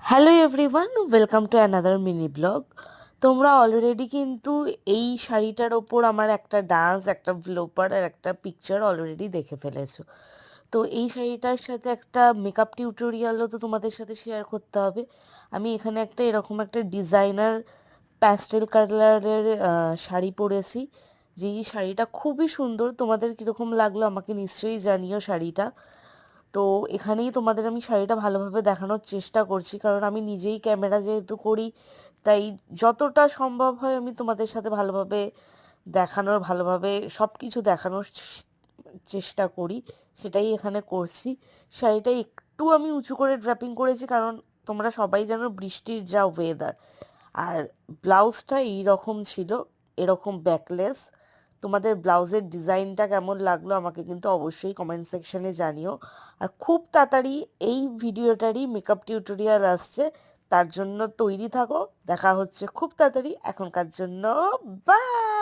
Hello everyone, welcome to another mini blog. তোমরা already কিন্তু এই শাড়িটার ওপর আমার একটা ডান্স, একটা ব্লোপার আর একটা পিকচার অলরেডি দেখে ফেলেছো। তো এই শাড়িটার সাথে একটা মেকআপ টিউটোরিয়ালও তো তোমাদের সাথে শেয়ার করতে হবে। আমি এখানে একটা এরকম একটা ডিজাইনার প্যাস্টেল কালারের শাড়ি পরেছি, যেই শাড়িটা খুবই সুন্দর। তোমাদের কীরকম লাগলো আমাকে নিশ্চয়ই জানিও শাড়িটা। তো এখানেই তোমাদের আমি শাড়িটা ভালোভাবে দেখানোর চেষ্টা করছি, কারণ আমি নিজেই ক্যামেরা যেহেতু করি, তাই যতটা সম্ভব হয় আমি তোমাদের সাথে ভালোভাবে দেখানোর, ভালোভাবে সব কিছু দেখানোর চেষ্টা করি, সেটাই এখানে করছি। শাড়িটা একটু আমি উঁচু করে ড্র্যাপিং করেছি, কারণ তোমরা সবাই জানো বৃষ্টির যা ওয়েদার। আর ব্লাউজটা এইরকম ছিল, এরকম ব্যাকলেস। তোমাদের ব্লাউজের ডিজাইনটা কেমন লাগলো আমাকে কিন্তু অবশ্যই কমেন্ট সেকশনে জানিও। আর খুব তাড়াতাড়ি এই ভিডিওটারই মেকআপ টিউটোরিয়াল আসছে, তার জন্য তৈরি থাকো। দেখা হচ্ছে খুব তাড়াতাড়ি। এখনকার জন্য বাই।